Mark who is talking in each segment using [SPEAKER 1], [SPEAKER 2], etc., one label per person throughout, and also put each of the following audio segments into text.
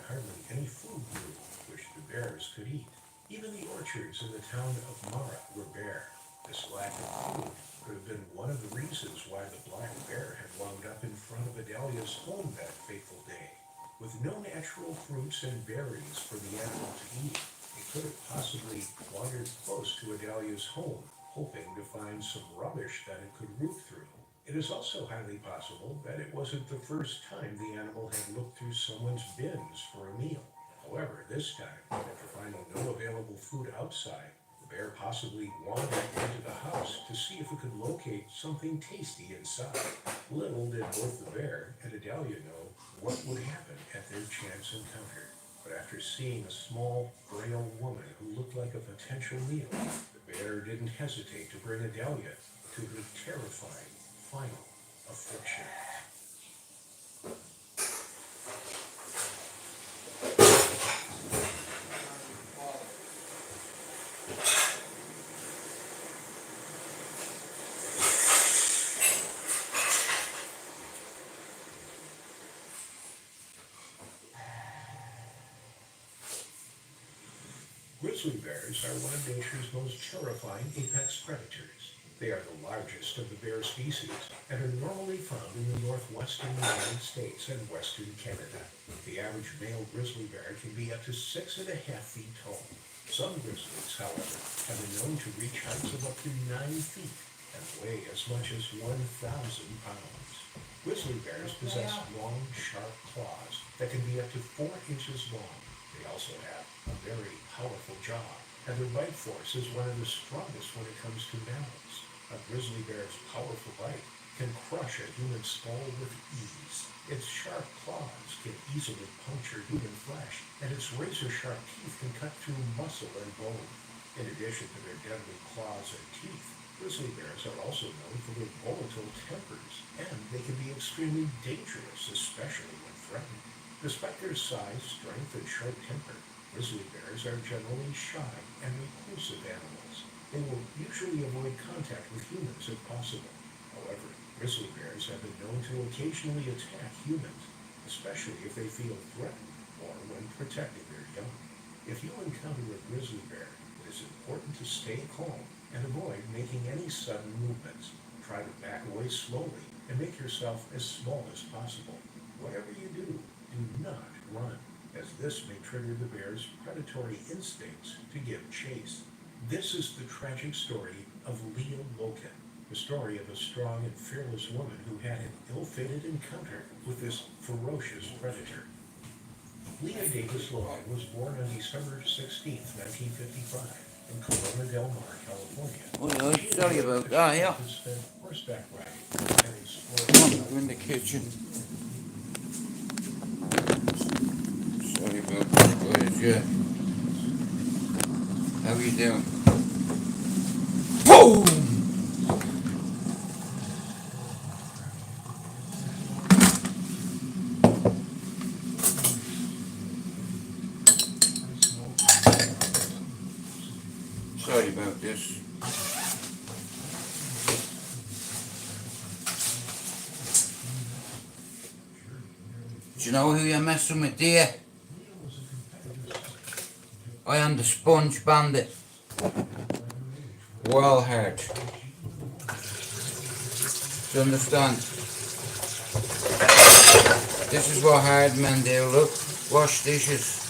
[SPEAKER 1] hardly any food grew which the bears could eat. Even the orchards in the town of Mara were bare. This lack of food could have been one of the reasons why the black bear had wound up in front of Adalia's home that fateful day. With no natural fruits and berries for the animal to eat, it could have possibly wandered close to Adalia's home, hoping to find some rubbish that it could root through. It is also highly possible that it wasn't the first time the animal had looked through someone's bins for a meal. However, this time, after finding no available food outside, the bear possibly wandered into the house to see if it could locate something tasty inside. Little did both the bear and Adalia know what would happen at their chance encounter. But after seeing a small, frail woman who looked like a potential meal, the bear didn't hesitate to bring Adalia to the terrifying final affliction. Grizzly bears are one of nature's most terrifying apex predators. They are the largest of the bear species and are normally found in the northwestern United States and western Canada. The average male grizzly bear can be up to 6.5 feet tall. Some grizzlies, however, have been known to reach heights of up to 9 feet and weigh as much as 1,000 pounds. Grizzly bears possess long, sharp claws that can be up to 4 inches long. They also have a very powerful jaw, and their bite force is one of the strongest when it comes to mammals. A grizzly bear's powerful bite can crush a human skull with ease. Its sharp claws can easily puncture human flesh, and its razor-sharp teeth can cut through muscle and bone. In addition to their deadly claws and teeth, grizzly bears are also known for their volatile tempers, and they can be extremely dangerous, especially when threatened. Despite their size, strength, and short temper, grizzly bears are generally shy and reclusive animals. They will usually avoid contact with humans if possible. However, grizzly bears have been known to occasionally attack humans, especially if they feel threatened or when protecting their young. If you encounter a grizzly bear, it is important to stay calm and avoid making any sudden movements. Try to back away slowly and make yourself as small as possible. Whatever you do not run, as this may trigger the bear's predatory instincts to give chase. This is the tragic story of Leah Loken, the story of a strong and fearless woman who had an ill-fated encounter with this ferocious predator. Leah Davis Loken was born on December 16, 1955, in Corona Del Mar, California.
[SPEAKER 2] Oh, yeah, sorry about that, yeah.
[SPEAKER 1] Spent horseback riding and exploring.
[SPEAKER 2] Come on, go in the kitchen. Sorry about that, boys, yeah. How are you doing? Boom! Sorry about this. Do you know who you're messing with, dear? I am the Sponge Bandit. Well hard. Do you understand? This is what hard men do, look. Wash dishes.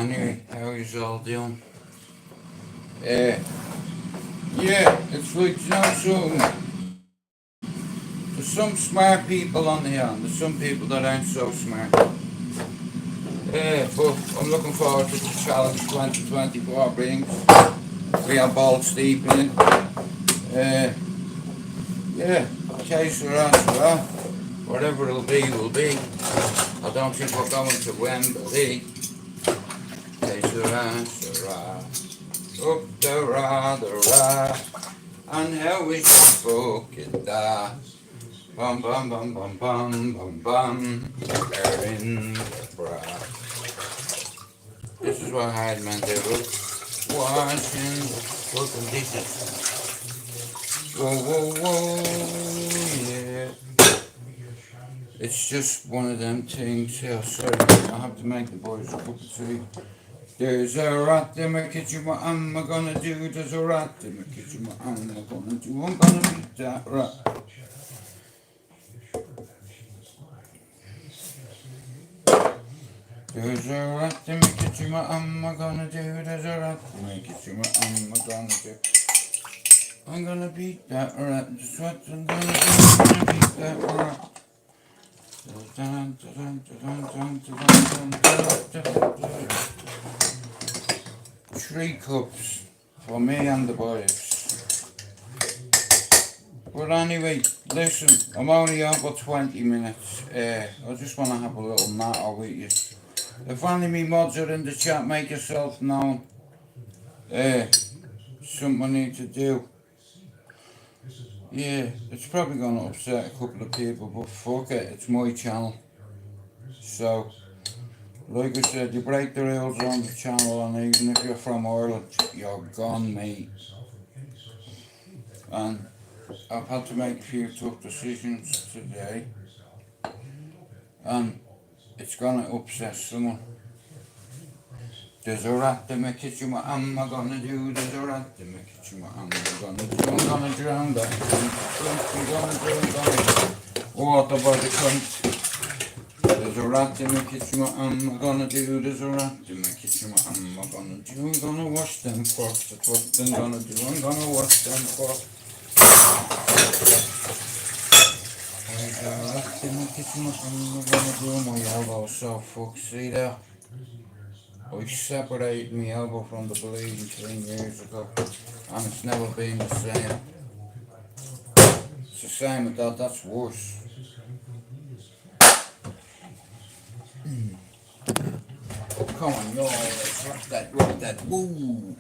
[SPEAKER 2] Anyway, how is all doing? Yeah, it's like, you know, there's some smart people on here, and there's some people that aren't so smart. But I'm looking forward to the challenge 2024 brings. We are both steeping. Yeah, case or whatever it'll be, will be. I don't think we're going to Wembley. Case or up the ra, and how is the fucking da? Bum bum bum bum bum bum bum. They're in the bra. This is what hard man do. Washing fucking dishes. Whoa whoa whoa, yeah. It's just one of them things. Yeah, sorry, I have to make the boys a cup of tea. There's a rat in my kitchen, what am I gonna do? There's a rat in my kitchen, what am I gonna do? I'm gonna beat that rat. There's a rat in my kitchen, what am I gonna do? There's a rat in my kitchen, what am I gonna do? I'm gonna beat that rat, that's what I'm gonna do, I'm gonna beat that rat. 3 cups for me and the boys. But anyway, listen, I'm only on for 20 minutes. I just want to have a little natter with you. If any of me mods are in the chat, make yourself known. Something I need to do. Yeah, it's probably going to upset a couple of people, but fuck it, it's my channel. So, like I said, you break the rules on the channel, and even if you're from Ireland, you're gone, mate. And I've had to make a few tough decisions today, and it's going to upset someone. There's a rat in my kitchen, what am I gonna do? There's a rat in my kitchen, what am I gonna do? I'm gonna drown that cunt. I'm gonna water by the cunt. There's a rat in my kitchen, what am I gonna do? There's a rat in my kitchen, what am I gonna do? I'm gonna wash them forks, that's what I'm gonna do. I'm gonna wash them forks. There's a rat in my kitchen, what am I gonna do? My elbow's so fucked, see there? I separated my elbow from the bleeding 10 years ago, and it's never been the same. It's the same with that, that's worse. Come on, y'all, let's rock that, woo,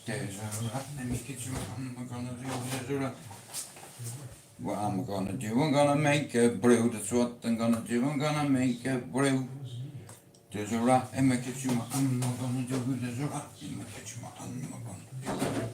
[SPEAKER 2] There's a rat in my kitchen, what am I gonna do? There's a rat. What am I gonna do? I'm gonna make a brew, that's what I'm gonna do. I'm gonna make a brew. There's a rat in my kitchen, what am I gonna do? There's a rat in my kitchen, what am I gonna do?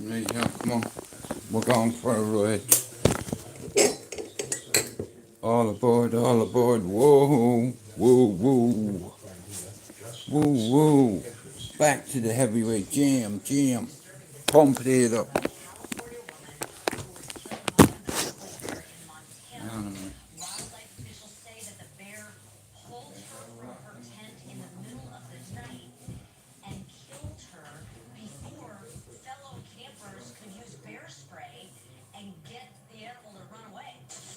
[SPEAKER 2] There you go, come on. We're going for a ride. All aboard, whoa, whoa, whoa. Whoa, whoa. Back to the heavyweight jam. Pump it up.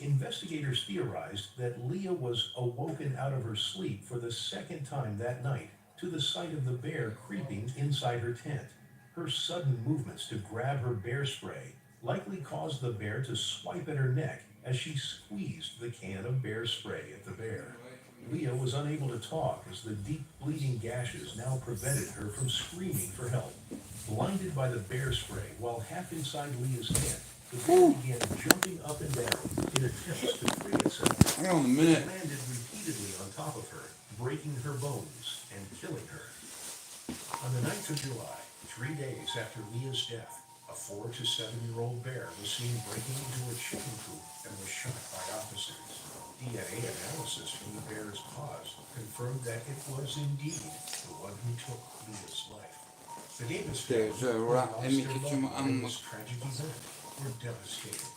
[SPEAKER 1] Investigators theorized that Leah was awoken out of her sleep for the second time that night to the sight of the bear creeping inside her tent. Her sudden movements to grab her bear spray likely caused the bear to swipe at her neck as she squeezed the can of bear spray at the bear. Leah was unable to talk as the deep bleeding gashes now prevented her from screaming for help. Blinded by the bear spray while half inside Leah's tent, The bear began jumping up and down in attempts to free itself.
[SPEAKER 2] Hang on a
[SPEAKER 1] It
[SPEAKER 2] minute.
[SPEAKER 1] landed repeatedly on top of her, breaking her bones and killing her. On the 9th of July, 3 days after Leah's death, a 4 to 7-year-old bear was seen breaking into a chicken coop and was shot by officers. DNA analysis from the bear's paws confirmed that it was indeed the one who took Leah's life. The Davis family,
[SPEAKER 2] There's a
[SPEAKER 1] who
[SPEAKER 2] rat
[SPEAKER 1] lost
[SPEAKER 2] in the
[SPEAKER 1] their
[SPEAKER 2] kitchen,
[SPEAKER 1] loved one in
[SPEAKER 2] I'm-
[SPEAKER 1] this tragic event, were devastated.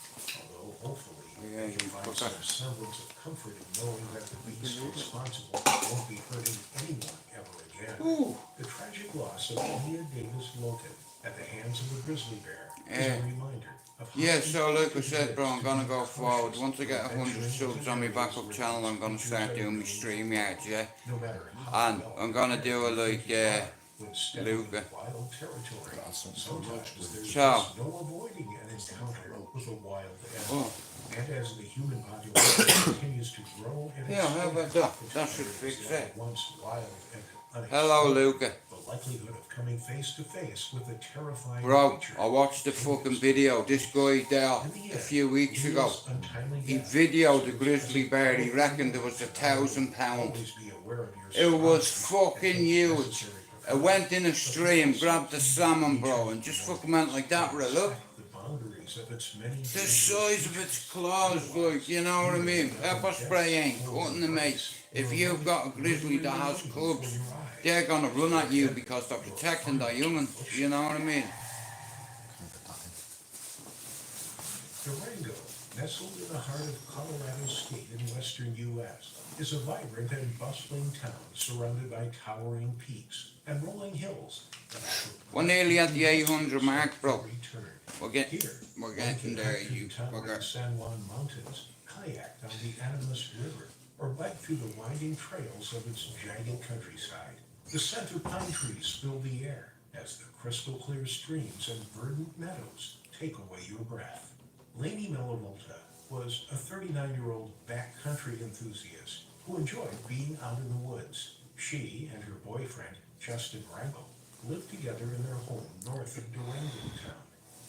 [SPEAKER 1] Although hopefully
[SPEAKER 2] Yeah,
[SPEAKER 1] they can
[SPEAKER 2] you
[SPEAKER 1] find
[SPEAKER 2] forgot.
[SPEAKER 1] some semblance of comfort in knowing that the beast responsible won't be hurting anyone ever again.
[SPEAKER 2] Ooh.
[SPEAKER 1] The tragic loss of Leah Davis Logan at the hands of a grizzly bear is
[SPEAKER 2] Yeah.
[SPEAKER 1] a reminder of how
[SPEAKER 2] Yeah, so like I
[SPEAKER 1] important
[SPEAKER 2] said,
[SPEAKER 1] it
[SPEAKER 2] bro,
[SPEAKER 1] is
[SPEAKER 2] I'm
[SPEAKER 1] to
[SPEAKER 2] gonna
[SPEAKER 1] be
[SPEAKER 2] go forward.
[SPEAKER 1] cautious
[SPEAKER 2] Once I get
[SPEAKER 1] when
[SPEAKER 2] 100
[SPEAKER 1] venturing
[SPEAKER 2] subs
[SPEAKER 1] into
[SPEAKER 2] on my
[SPEAKER 1] areas
[SPEAKER 2] backup
[SPEAKER 1] where
[SPEAKER 2] channel, I'm gonna
[SPEAKER 1] creatures
[SPEAKER 2] start
[SPEAKER 1] are
[SPEAKER 2] doing my
[SPEAKER 1] known
[SPEAKER 2] stream
[SPEAKER 1] to
[SPEAKER 2] yards, yeah?
[SPEAKER 1] No matter how
[SPEAKER 2] And
[SPEAKER 1] well
[SPEAKER 2] I'm gonna do a
[SPEAKER 1] prepared
[SPEAKER 2] like,
[SPEAKER 1] you are when stepping
[SPEAKER 2] Luca.
[SPEAKER 1] into wild territory. Sometimes there's
[SPEAKER 2] Ciao.
[SPEAKER 1] just no avoiding an encounter with a wild animal.
[SPEAKER 2] Oh.
[SPEAKER 1] And as the human population continues to grow and
[SPEAKER 2] Yeah, how about that? That should
[SPEAKER 1] into
[SPEAKER 2] fix
[SPEAKER 1] areas that
[SPEAKER 2] it.
[SPEAKER 1] were once wild and
[SPEAKER 2] Hello,
[SPEAKER 1] unexplored,
[SPEAKER 2] Luca.
[SPEAKER 1] the likelihood of coming face to face with a terrifying
[SPEAKER 2] Bro,
[SPEAKER 1] creature
[SPEAKER 2] I watched the fucking video. This guy there a few weeks ago. He videoed the grizzly bear. He reckoned it was £1,000. It was fucking huge. I went in a stream, grabbed the salmon, bro, and just fucking went like that, right? Look. The size of its claws, like, you know what I mean? Pepper spray ain't cutting the mate. If you've got a grizzly that has cubs, they're gonna run at you because they're protecting the humans, you know what I mean?
[SPEAKER 1] Durango, nestled in the heart of Colorado State in western U.S., is a vibrant and bustling town surrounded by towering peaks and rolling hills.
[SPEAKER 2] We're nearly at the 800 mark, bro. We're
[SPEAKER 1] Here,
[SPEAKER 2] getting there, you fucker.
[SPEAKER 1] San Juan Mountains, kayak down the Animas River, or bike through the winding trails of its jagged countryside. The center pine trees fill the air as the crystal clear streams and verdant meadows take away your breath. Lainey Melavolta was a 39-year-old backcountry enthusiast who enjoyed being out in the woods. She and her boyfriend, Justin Rangel, lived together in their home north of Durango town.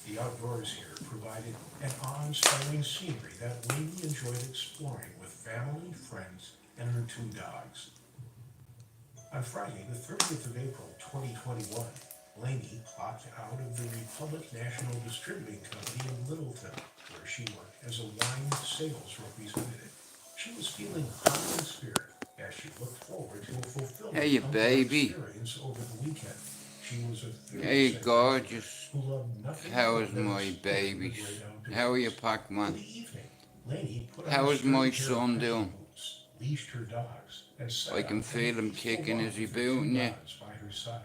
[SPEAKER 1] The outdoors here provided an awe-inspiring scenery that Lainey enjoyed exploring with family, friends, and her 2 dogs. On Friday, the 30th of April, 2021, Lainey clocked out of the Republic National Distributing Company in Littleton, where she worked as a wine sales representative. She was feeling high in spirit as she looked forward to a fulfilling
[SPEAKER 2] Hey, baby.
[SPEAKER 1] experience over the weekend. She was a
[SPEAKER 2] Hey,
[SPEAKER 1] 30-second
[SPEAKER 2] gorgeous.
[SPEAKER 1] who loved nothing
[SPEAKER 2] How
[SPEAKER 1] more
[SPEAKER 2] is
[SPEAKER 1] than
[SPEAKER 2] my
[SPEAKER 1] to spend
[SPEAKER 2] babies?
[SPEAKER 1] the great outdoors.
[SPEAKER 2] How are you, Pac-Man?
[SPEAKER 1] In the evening, Lainey put on
[SPEAKER 2] How
[SPEAKER 1] a
[SPEAKER 2] is my
[SPEAKER 1] sturdy pair of
[SPEAKER 2] son
[SPEAKER 1] hiking
[SPEAKER 2] doing?
[SPEAKER 1] boots, leashed her dogs, and sat
[SPEAKER 2] I can
[SPEAKER 1] out
[SPEAKER 2] feel
[SPEAKER 1] on a
[SPEAKER 2] him
[SPEAKER 1] peaceful
[SPEAKER 2] kicking.
[SPEAKER 1] walk
[SPEAKER 2] Is he
[SPEAKER 1] with her 2
[SPEAKER 2] booting you?
[SPEAKER 1] dogs by her side.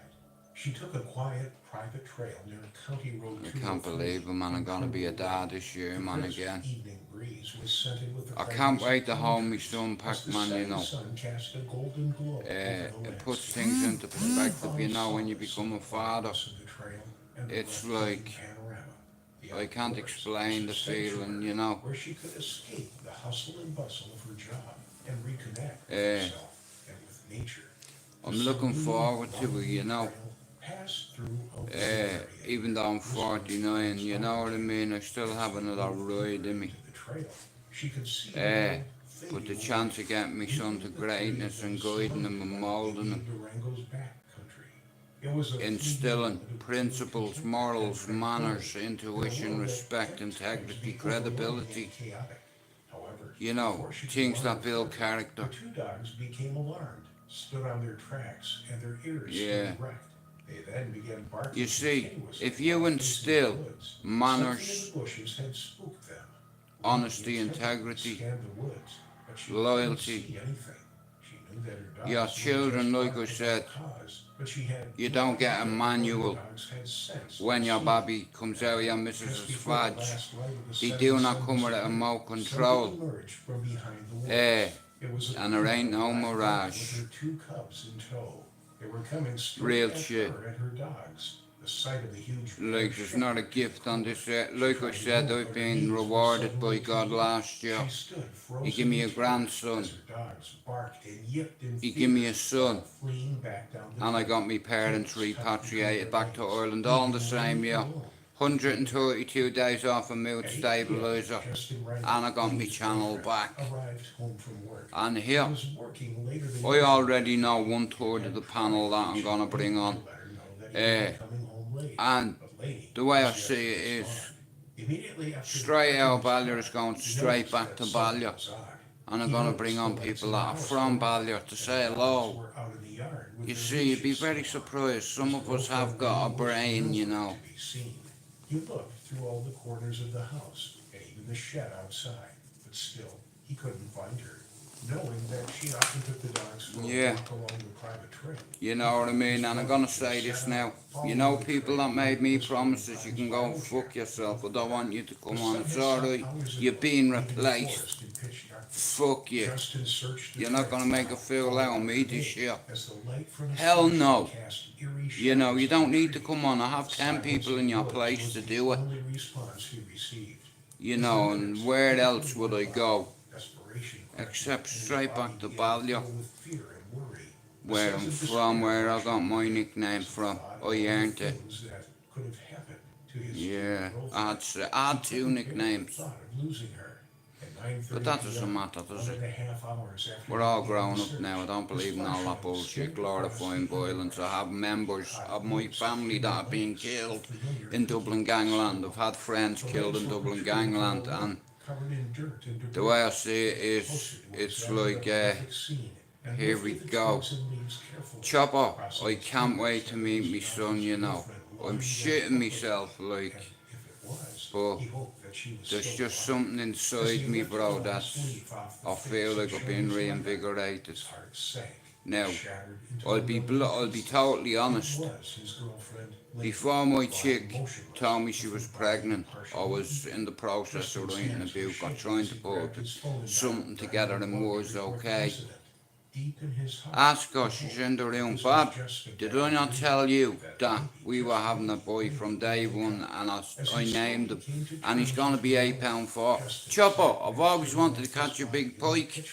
[SPEAKER 1] She took a quiet, private trail near County Road
[SPEAKER 2] I
[SPEAKER 1] 203.
[SPEAKER 2] can't believe it, man. I'm gonna be a dad this year, man, again.
[SPEAKER 1] Evening breeze was scented with the
[SPEAKER 2] I can't
[SPEAKER 1] fragrance
[SPEAKER 2] wait
[SPEAKER 1] of
[SPEAKER 2] to
[SPEAKER 1] pine
[SPEAKER 2] hold my
[SPEAKER 1] trees
[SPEAKER 2] son,
[SPEAKER 1] as the
[SPEAKER 2] Pac-Man, you
[SPEAKER 1] setting
[SPEAKER 2] know.
[SPEAKER 1] sun cast a golden glow over the
[SPEAKER 2] It puts
[SPEAKER 1] landscape.
[SPEAKER 2] things into perspective, you know, when you become a father.
[SPEAKER 1] Of the trail and the
[SPEAKER 2] It's
[SPEAKER 1] breathtaking
[SPEAKER 2] like,
[SPEAKER 1] panorama. The
[SPEAKER 2] I can't
[SPEAKER 1] outdoors
[SPEAKER 2] explain the
[SPEAKER 1] was a sanctuary
[SPEAKER 2] feeling, you know.
[SPEAKER 1] where she could escape the hustle and bustle of her job and reconnect with
[SPEAKER 2] Yeah.
[SPEAKER 1] herself and with nature.
[SPEAKER 2] I'm looking forward to it, you know.
[SPEAKER 1] Passed through a area.
[SPEAKER 2] Even though I'm 49, you know what I mean? I still have another ride in me.
[SPEAKER 1] To the trail, she could see the
[SPEAKER 2] Eh,
[SPEAKER 1] world
[SPEAKER 2] But the
[SPEAKER 1] fade
[SPEAKER 2] chance
[SPEAKER 1] away,
[SPEAKER 2] of getting my son to
[SPEAKER 1] leaving the
[SPEAKER 2] greatness and
[SPEAKER 1] trees
[SPEAKER 2] guiding him and
[SPEAKER 1] surrounded by
[SPEAKER 2] moulding him,
[SPEAKER 1] Durango's backcountry. It was a
[SPEAKER 2] instilling
[SPEAKER 1] fleeting
[SPEAKER 2] principles,
[SPEAKER 1] moment,
[SPEAKER 2] morals,
[SPEAKER 1] and
[SPEAKER 2] manners,
[SPEAKER 1] in a
[SPEAKER 2] intuition,
[SPEAKER 1] world that
[SPEAKER 2] respect,
[SPEAKER 1] kept
[SPEAKER 2] integrity,
[SPEAKER 1] times overloaded and
[SPEAKER 2] credibility.
[SPEAKER 1] chaotic. However,
[SPEAKER 2] You know,
[SPEAKER 1] before she could
[SPEAKER 2] things
[SPEAKER 1] run
[SPEAKER 2] that build
[SPEAKER 1] further,
[SPEAKER 2] character.
[SPEAKER 1] the 2 dogs became alarmed, stood on their tracks, and their ears
[SPEAKER 2] Yeah.
[SPEAKER 1] stood erect. They then began barking
[SPEAKER 2] You see,
[SPEAKER 1] continuously
[SPEAKER 2] if you
[SPEAKER 1] while
[SPEAKER 2] instill
[SPEAKER 1] facing the woods.
[SPEAKER 2] manners,
[SPEAKER 1] Something in the bushes had spooked them.
[SPEAKER 2] honesty,
[SPEAKER 1] Lainey attempted to
[SPEAKER 2] integrity,
[SPEAKER 1] scan the woods, but she
[SPEAKER 2] loyalty.
[SPEAKER 1] couldn't see anything. She knew that her dogs
[SPEAKER 2] Your
[SPEAKER 1] were
[SPEAKER 2] children,
[SPEAKER 1] just
[SPEAKER 2] like I
[SPEAKER 1] barking
[SPEAKER 2] said,
[SPEAKER 1] without cause, but she had
[SPEAKER 2] you
[SPEAKER 1] no
[SPEAKER 2] don't get a
[SPEAKER 1] idea
[SPEAKER 2] manual
[SPEAKER 1] what her dogs had sensed
[SPEAKER 2] when
[SPEAKER 1] or
[SPEAKER 2] your
[SPEAKER 1] seen.
[SPEAKER 2] baby comes out of your
[SPEAKER 1] Just
[SPEAKER 2] missus's
[SPEAKER 1] before the
[SPEAKER 2] fudge.
[SPEAKER 1] last light of the
[SPEAKER 2] They
[SPEAKER 1] setting
[SPEAKER 2] do not
[SPEAKER 1] sun
[SPEAKER 2] come with a
[SPEAKER 1] disappeared,
[SPEAKER 2] remote
[SPEAKER 1] something
[SPEAKER 2] control.
[SPEAKER 1] emerged from behind the woods. It was a
[SPEAKER 2] And there ain't no
[SPEAKER 1] black dog
[SPEAKER 2] mirage.
[SPEAKER 1] with her 2 cubs in tow. They were coming straight
[SPEAKER 2] Real
[SPEAKER 1] at
[SPEAKER 2] shit.
[SPEAKER 1] her and her dogs. The sight of the huge
[SPEAKER 2] Like, there's not a gift on this earth. Like I said, I've been rewarded by God last year. He gave me a grandson. He gave me a son. And I got my parents repatriated back to Ireland all in the same year. 132 days off a mood
[SPEAKER 1] 8 p.m.,
[SPEAKER 2] stabilizer,
[SPEAKER 1] Justin Riley,
[SPEAKER 2] and I got my
[SPEAKER 1] Lainey's
[SPEAKER 2] channel
[SPEAKER 1] boyfriend,
[SPEAKER 2] back.
[SPEAKER 1] arrived home from work.
[SPEAKER 2] And
[SPEAKER 1] He
[SPEAKER 2] here,
[SPEAKER 1] was working later than
[SPEAKER 2] I
[SPEAKER 1] usual.
[SPEAKER 2] already know 1/3 of the panel that I'm gonna bring on.
[SPEAKER 1] To let her know that he would be coming home late.
[SPEAKER 2] And
[SPEAKER 1] But Lainey
[SPEAKER 2] the way I
[SPEAKER 1] was yet
[SPEAKER 2] see
[SPEAKER 1] to
[SPEAKER 2] it is,
[SPEAKER 1] respond. Immediately after
[SPEAKER 2] straight out
[SPEAKER 1] parking his
[SPEAKER 2] Ballyer is
[SPEAKER 1] car,
[SPEAKER 2] going
[SPEAKER 1] he
[SPEAKER 2] straight
[SPEAKER 1] noticed
[SPEAKER 2] back
[SPEAKER 1] that
[SPEAKER 2] to
[SPEAKER 1] something
[SPEAKER 2] Ballyer.
[SPEAKER 1] was odd.
[SPEAKER 2] And I'm
[SPEAKER 1] He
[SPEAKER 2] gonna
[SPEAKER 1] noticed
[SPEAKER 2] bring
[SPEAKER 1] the
[SPEAKER 2] on
[SPEAKER 1] lights
[SPEAKER 2] people
[SPEAKER 1] in the
[SPEAKER 2] that are
[SPEAKER 1] house
[SPEAKER 2] from
[SPEAKER 1] were on,
[SPEAKER 2] Ballyer to
[SPEAKER 1] and
[SPEAKER 2] say
[SPEAKER 1] the dogs
[SPEAKER 2] hello.
[SPEAKER 1] were out in the yard with
[SPEAKER 2] You
[SPEAKER 1] their
[SPEAKER 2] see, you'd be
[SPEAKER 1] leashes
[SPEAKER 2] very
[SPEAKER 1] still on.
[SPEAKER 2] surprised. Some
[SPEAKER 1] His
[SPEAKER 2] of us have
[SPEAKER 1] girlfriend
[SPEAKER 2] got a
[SPEAKER 1] Lainey was
[SPEAKER 2] brain, you
[SPEAKER 1] nowhere
[SPEAKER 2] know.
[SPEAKER 1] to be seen. He looked through all the corners of the house and even the shed outside, but still he couldn't find her. Knowing that she often took the dogs for
[SPEAKER 2] Yeah.
[SPEAKER 1] a walk along the private trail.
[SPEAKER 2] You know what I mean? And I'm gonna say this now. You know, people that made me promises, you can go and fuck yourself. I don't want you to come on. It's alright. You're being replaced. Fuck you. You're not gonna make a fool out of me this year. Hell no. You know, you don't need to come on. I have 10 people in your place to do it. You know, and where else would I go? Except straight back to Ballyer, where I'm from, where I got my nickname from. I earned it. Yeah, I had 2 nicknames. But that doesn't matter, does it? We're all grown up now. I don't believe in all that bullshit, glorifying violence. I have members of my family that have been killed in Dublin gangland. I've had friends killed in Dublin gangland, and the way I see it is, it's like, here we go. Chopper, I can't wait to meet my son, you know. I'm shitting myself, like, but there's just something inside me, bro, that's, I feel like I've been reinvigorated. Now, I'll be totally honest. Before my chick told me she was pregnant, I was in the process of writing a book or trying to put something together and was okay. Ask her, she's in the room. Bob, did I not tell you that we were having a boy from day one, and I named him, and he's going to be £8.4. Chopper, I've always wanted to catch a big pike,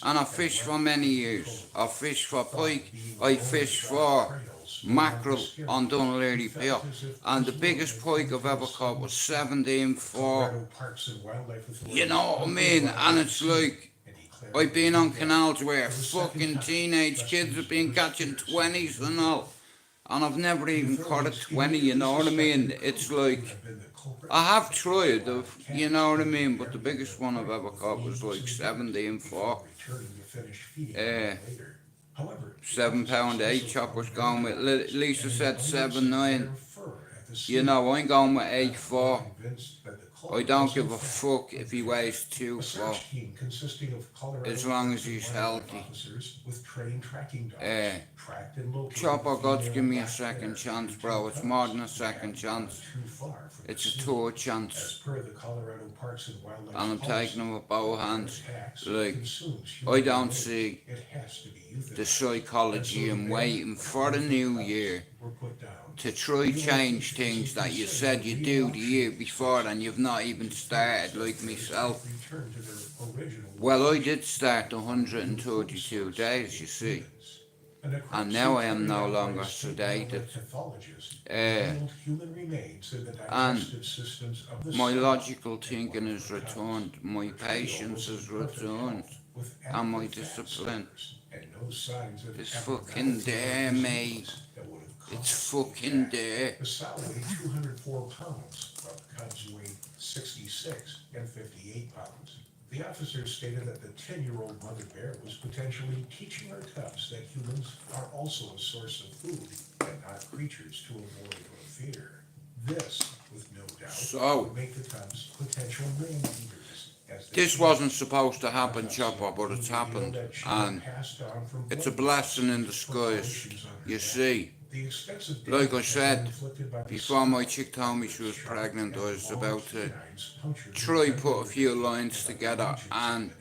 [SPEAKER 2] and I fished for many years. I fished for pike, I fished for mackerel on Dunleary Pier, and the biggest pike I've ever caught was 17.4. You know what I mean? And it's like, I've been on canals where fucking teenage kids have been catching 20s and all, and I've never even caught a 20, you know what I mean? It's like, I have tried, you know what I mean, but the biggest one I've ever caught was like 17.4. £7.8, Chopper's going with, Lisa said 7.9. You know, I'm going with 8.4. I don't give a fuck if he weighs 2.4, as long as he's healthy. Chopper, God's give me a second chance, bro. It's more than a second chance. It's a 2 chance. And I'm taking him with both hands. Like, I don't see the psychology in waiting for the new year to try change things that you said you do the year before and you've not even started, like myself. Well, I did start 132 days, you see, and now I am no longer sedated. And my logical thinking is returned, my patience is returned, and my discipline. It's fucking there, mate. It's fucking there.
[SPEAKER 1] The sow weighed 204 pounds, while the cubs weighed 66 and 58 pounds. The officer stated that the 10-year-old mother bear was potentially teaching her cubs that humans are also a source of food and not creatures to avoid or fear. This, with no doubt, would make the cubs potential man eaters.
[SPEAKER 2] This wasn't supposed to happen, Chopper, but it's happened, and it's a blessing in disguise, you see. Like I said, before my chick told me she was pregnant, I was about to try put a few lines together, and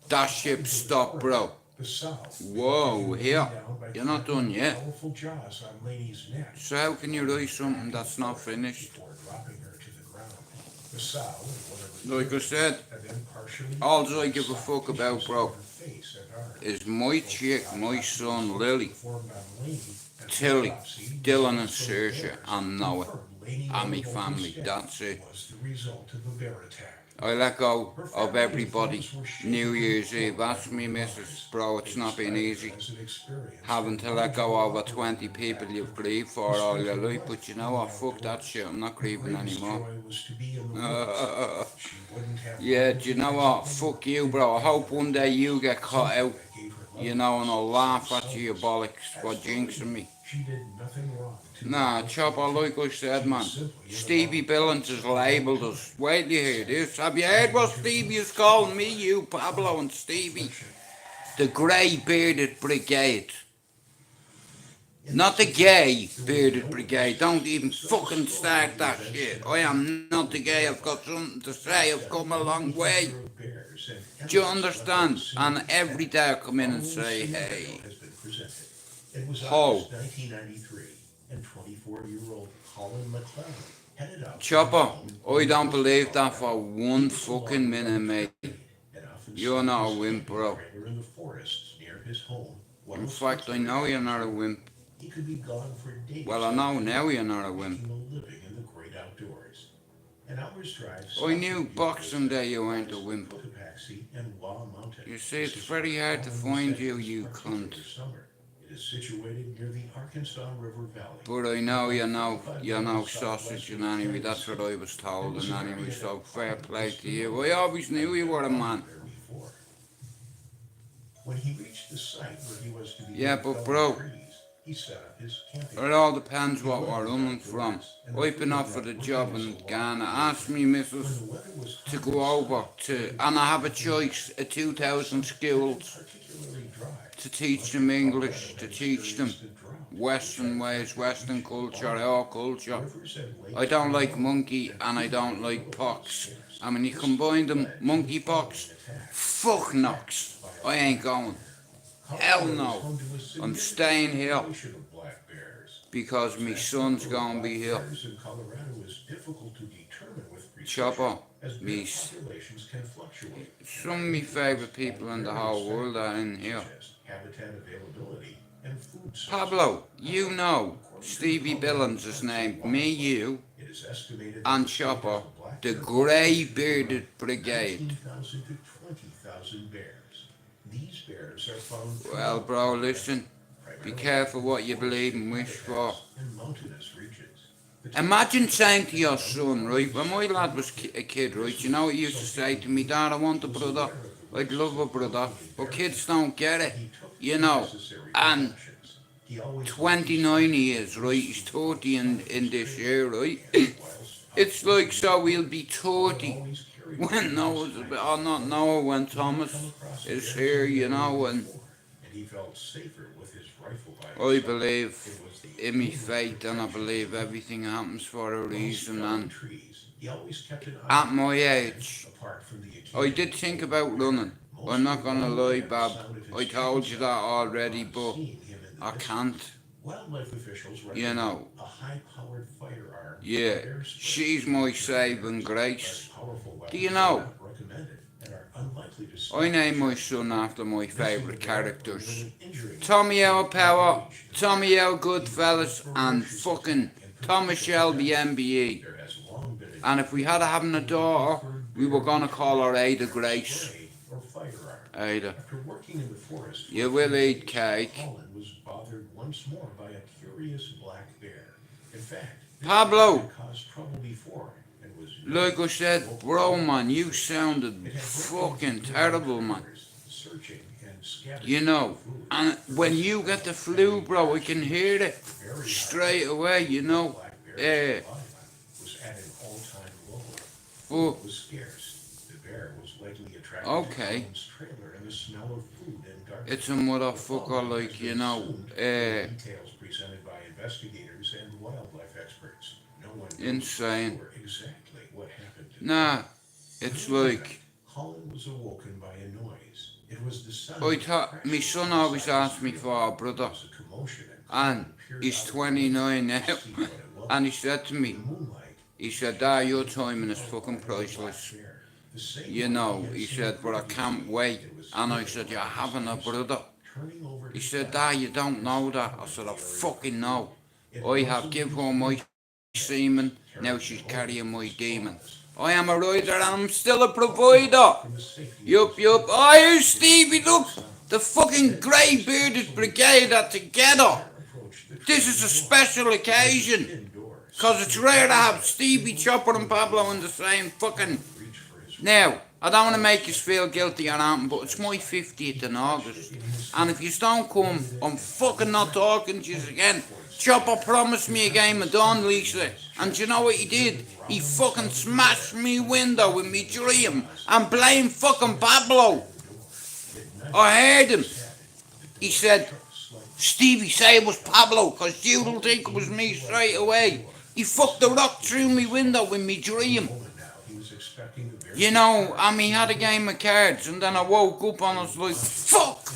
[SPEAKER 2] that ship stopped, bro. Whoa, here, you're not done yet. So how can you write something that's not finished? Like I said, all I give a fuck about, bro, is my chick, my son, Lily, Tilly, Dylan and Saoirse, and Noah. and my family. That's it.
[SPEAKER 1] Was the result of a bear attack.
[SPEAKER 2] I let go of everybody. New Year's Eve. Ask me, missus, bro, it's not been easy. Having to let go over 20 people you've grieved for all your life. But you know what? Fuck that shit. I'm not grieving anymore. Yeah, do you know what? Fuck you, bro. I hope one day you get caught out. You know, and I'll laugh at you bollocks for jinxing me. Nah, Chopper, like I said, man. Stevie Billings has labelled us. Wait till you hear this. Have you heard what Stevie is calling me, you, Pablo and Stevie? The Grey Bearded Brigade. Not the Gay Bearded Brigade. Don't even fucking start that shit. I am not the gay. I've got something to say. I've come a long way. Do you understand? And every day I come in and say, hey, ho. And 24-year-old Colin McLeod headed up. Chopper, I don't believe that for one fucking minute, mate. You're not a wimp, bro. In fact, I know you're not a wimp. Well, I know now you're not a wimp. I knew Boxing Day you weren't a wimp. You see, it's very hard to find you, you cunt. It is situated near the Arkansas River Valley. But I know you're no sausage and anyway, that's what I was told and anyway, so fair play to you. I always knew you were a man. When he reached the site where he was to be but bro, it all depends what we're running from. I've been offered a job in Ghana. Ask me, missus, to go over to, and I have a choice of 2,000 schools. To teach them English, to teach them Western ways, Western culture, our culture. I don't like monkey and I don't like pox. And when you combine them, monkey pox, fuck knocks. I ain't going. Hell no. I'm staying here because my son's gonna be here. Chopper, some of my favourite people in the whole world are in here. Pablo, you know, Stevie Billings has named me, you, and Chopper the Grey Bearded Brigade. Well, bro, listen, be careful what you believe and wish for. Imagine saying to your son, right, when my lad was a kid, right, you know what he used to say to me, Dad, I want a brother, I'd love a brother, but kids don't get it, you know, and 29 he is, right, he's 30 in this year, right, it's like, so he'll be 30 when Noah's, or not Noah, when Thomas is here, you know, and I believe in me faith and I believe everything happens for a reason, and at my age I did think about running. I'm not gonna lie, Bab, I told you that already, but I can't, you know. Yeah, she's my saving grace. Do you know, I named my son after my favourite characters. Tommy L. Power, Tommy L. Goodfellas, and fucking Thomas Shelby MBE. And if we had having a daughter, we were gonna call her Ada Grace. Ada, you will eat cake. Pablo, like I said, bro, man, you sounded fucking terrible, man. You know, and when you get the flu, bro, I can hear it straight away, you know. Okay. It's a motherfucker, like, you know, insane. Nah, it's like, I thought, my son always asked me for a brother, and he's 29 now, and he said to me, he said, Dad, your timing is fucking priceless. You know, he said, but I can't wait. And I said, you're having a brother. He said, Dad, you don't know that. I said, I fucking know. I have given her my semen, now she's carrying my demon. I am a rider and I'm still a provider. Yup. Oh, here's Stevie, look! The fucking grey bearded brigade are together. This is a special occasion. Cause it's rare to have Stevie, Chopper and Pablo in the same fucking... Now, I don't want to make you feel guilty or anything, but it's my 50th in August. And if you don't come, I'm fucking not talking to you again. Chopper promised me a game of Don, Lisa. And do you know what he did? He fucking smashed me window with me dream and blamed fucking Pablo. I heard him. He said, Stevie, say it was Pablo, cause you'll think it was me straight away. He fucked the rock through me window with me dream. You know, and we had a game of cards, and then I woke up and I was like, fuck!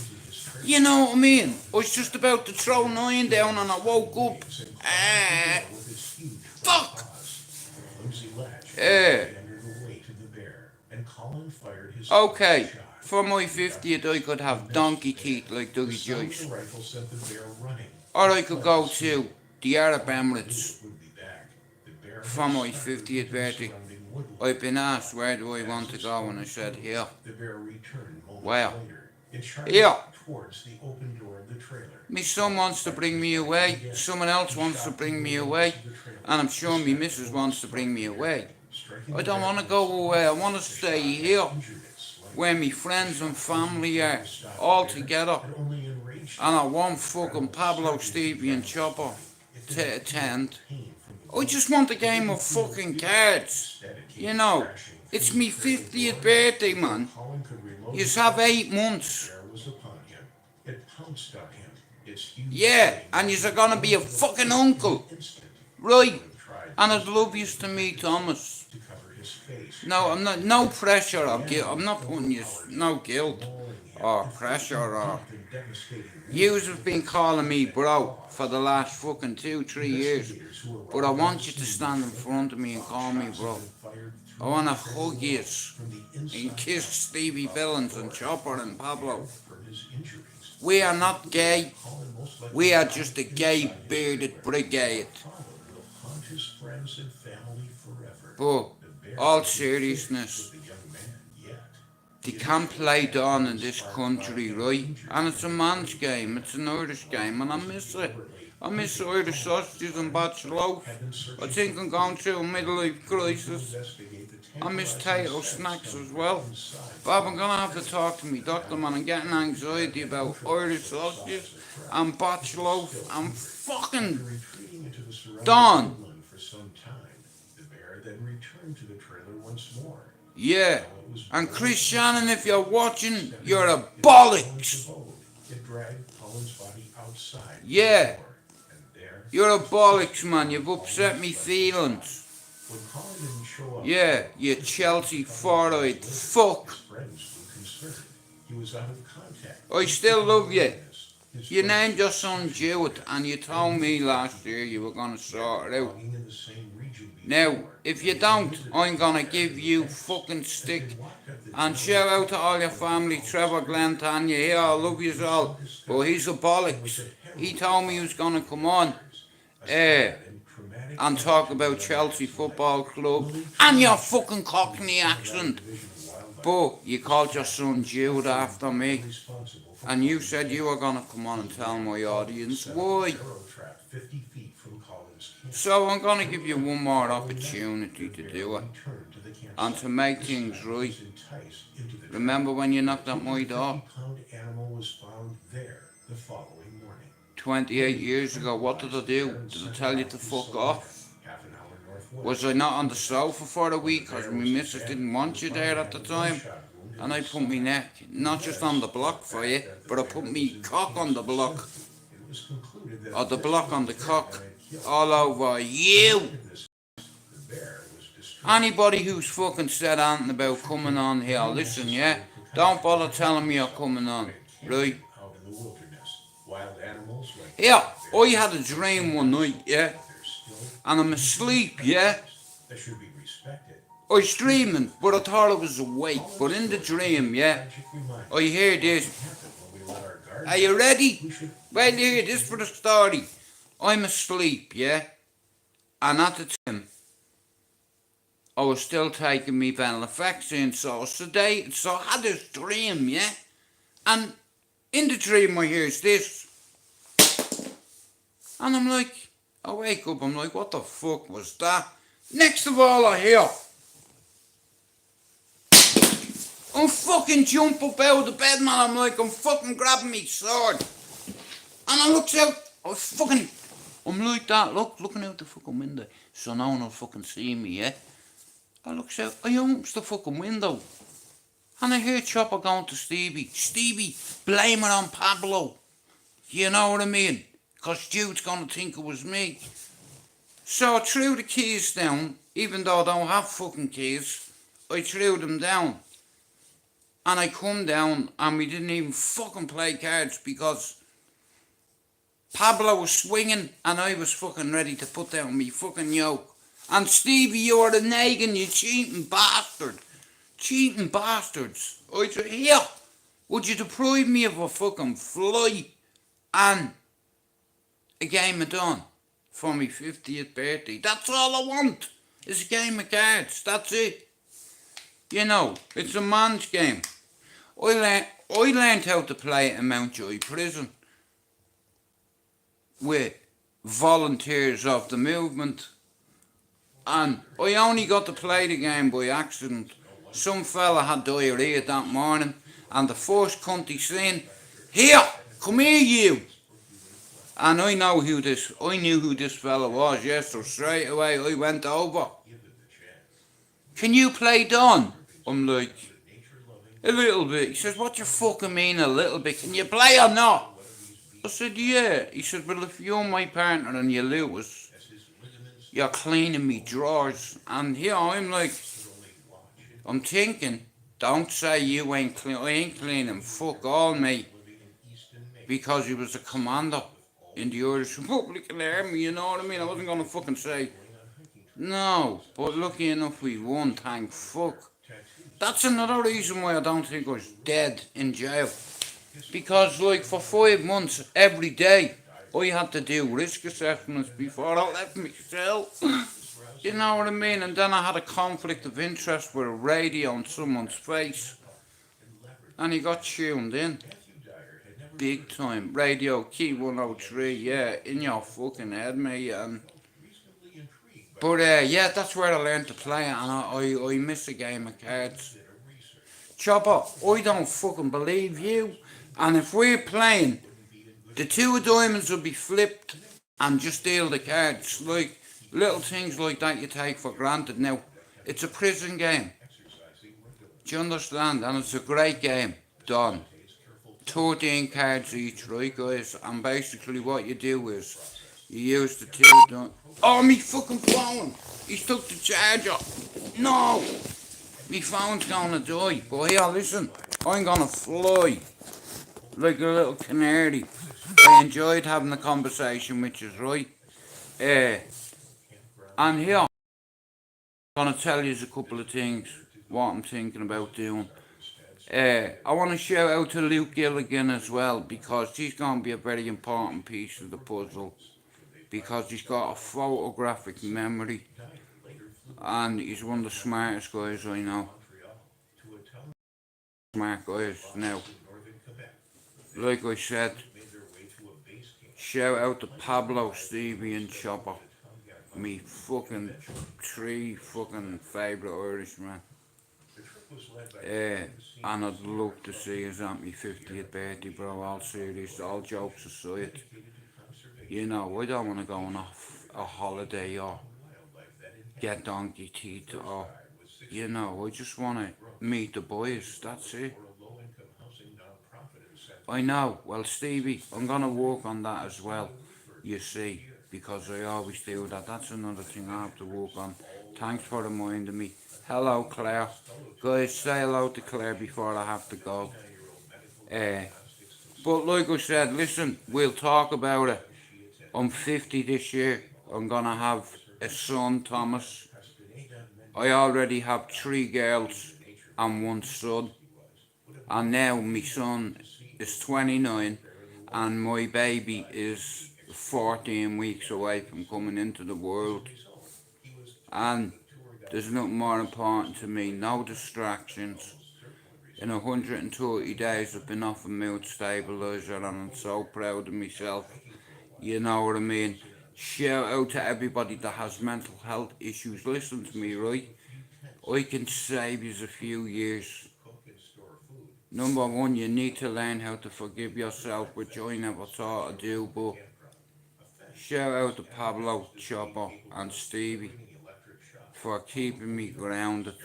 [SPEAKER 2] You know what I mean? I was just about to throw 9 down and I woke up. Fuck! Okay, for my 50th I could have donkey teeth like Dougie Joyce. Or I could go to the Arab Emirates for my 50th birthday. I've been asked where do I want to go and I said here. Wow. Here. My son wants to bring me away, someone else wants to bring me away, and I'm sure my missus wants to bring me away. I don't want to go away, I want to stay here, where my friends and family are, all together, and I want fucking Pablo, Stevie and Chopper to attend. I just want a game of fucking cards, you know, it's me 50th birthday, man. You have 8 months. Yeah, and you're gonna be a fucking uncle, right? And I'd love you to meet Thomas. No, I'm not. No pressure or guilt. I'm not putting you. No guilt or pressure or. Yous have been calling me bro for the last fucking 2-3 years, but I want you to stand in front of me and call me bro. I want to hug yous and kiss Stevie Billings and Chopper and Pablo. We are not gay. We are just a gay bearded brigade. But all seriousness, they can't play Dawn in this country, right? And it's a man's game, it's an Irish game, and I miss it. I miss Irish sausages and batch loaf. I think I'm going through a midlife crisis. I miss tato snacks as well. Bob, I'm gonna have to talk to me doctor, man. I'm getting anxiety about Irish sausages and batch loaf and fucking Dawn. Yeah, and Chris Shannon, if you're watching, you're a bollocks. Yeah, you're a bollocks, man. You've upset me feelings. Yeah, you Chelsea four-eyed fuck. I still love you. You named your son Jewett and you told me last year you were going to sort it out. Now, if you don't, I'm going to give you fucking stick. And shout out to all your family, Trevor, Glenn, Tanya, here, I love you all. But he's a bollocks. He told me he was going to come on and talk about Chelsea Football Club and your fucking Cockney accent. But you called your son Jude after me. And you said you were going to come on and tell my audience why. So I'm going to give you one more opportunity to do it. And to make things right. Remember when you knocked at my door? 28 years ago, what did I do? Did I tell you to fuck off? Was I not on the sofa for a week because my missus didn't want you there at the time? And I put my neck, not just on the block for you, but I put me cock on the block. Or the block on the cock. All over you. Anybody who's fucking said anything about coming on here, listen, yeah? Don't bother telling me you're coming on, right? Yeah, I had a dream one night, yeah? And I'm asleep, yeah? I was dreaming, but I thought I was awake. But in the dream, yeah, I hear this. Are you ready? Well, hear this for the story. I'm asleep, yeah? And at the time, I was still taking me venlafaxine, so I was sedated, so I had this dream, yeah? And in the dream I hears this, and I'm like, I wake up, I'm like, what the fuck was that? Next of all I hear, I'm fucking jump up out of the bed, man, I'm like, I'm fucking grabbing me sword. And I looks out, I'm like that, looking out the fucking window, so no one will fucking see me, yeah? I looks out, I opens the fucking window, and I hear Chopper going to Stevie. Stevie, blame it on Pablo. You know what I mean? Because Jude's gonna think it was me. So I threw the keys down, even though I don't have fucking keys. I threw them down. And I come down and we didn't even fucking play cards because Pablo was swinging and I was fucking ready to put down me fucking yoke. And Stevie, you're a nagging, you cheating bastard. Cheating bastards. I said, here, would you deprive me of a fucking fly and a game of Dawn for my 50th birthday? That's all I want, is a game of cards, that's it. You know, it's a man's game. I learned how to play it in Mountjoy Prison with volunteers of the movement. And I only got to play the game by accident. Some fella had diarrhea that morning, and the first cunt he seen, here, come here you. And I knew who this fella was, yes, so straight away I went over. Can you play Dawn? I'm like, a little bit. He says, what you fucking mean a little bit? Can you play or not? I said, yeah. He said, well, if you're my partner and you lose, you're cleaning me drawers. And here I'm like, I'm thinking, don't say you ain't clean. I ain't cleaning. Fuck all, mate. Because he was a commander in the Irish Republican Army, you know what I mean? I wasn't going to fucking say no. But lucky enough we won, thank fuck. That's another reason why I don't think I was dead in jail. Because like for 5 months, every day, I had to do risk assessments before I left my cell. You know what I mean? And then I had a conflict of interest with a radio on someone's face. And he got tuned in. Big time. Radio Key 103, yeah, in your fucking head, mate. But yeah, that's where I learned to play it, and I miss a game of cards. Chopper, I don't fucking believe you. And if we're playing, the 2 of diamonds will be flipped and just deal the cards. Like, little things like that you take for granted. Now, it's a prison game. Do you understand? And it's a great game. Done. 13 cards each, right, guys? And basically what you do is, you use the 2... Oh, me fucking phone! He's took the charger! No! Me phone's gonna die. But here, listen. I'm gonna fly. Like a little canary. I enjoyed having a conversation with you, right? And here, I'm gonna tell you a couple of things, what I'm thinking about doing. I want to shout out to Luke Gilligan as well, because he's going to be a very important piece of the puzzle, because he's got a photographic memory, and he's one of the smartest guys I know. Smart guys. Now, like I said, shout out to Pablo, Stevie and Chopper, me fucking 3 fucking favourite Irishmen. And I'd love to see us at my 50th birthday, bro, all serious, all jokes aside. You know, I don't want to go on a holiday or get donkey teeth or, you know, I just want to meet the boys, that's it. I know, well Stevie, I'm going to work on that as well, you see, because I always do that. That's another thing I have to work on. Thanks for reminding me. Hello Claire. Guys, say hello to Claire before I have to go. But like I said, listen, we'll talk about it. I'm 50 this year. I'm gonna have a son, Thomas. I already have 3 girls and 1 son. And now my son is 29 and my baby is 14 weeks away from coming into the world. and there's nothing more important to me. No distractions. In 130 days I've been off a mood stabiliser and I'm so proud of myself. You know what I mean? Shout out to everybody that has mental health issues. Listen to me, right? I can save you a few years. Number one, you need to learn how to forgive yourself, which I never thought I'd do, but shout out to Pablo, Chopper and Stevie for keeping me grounded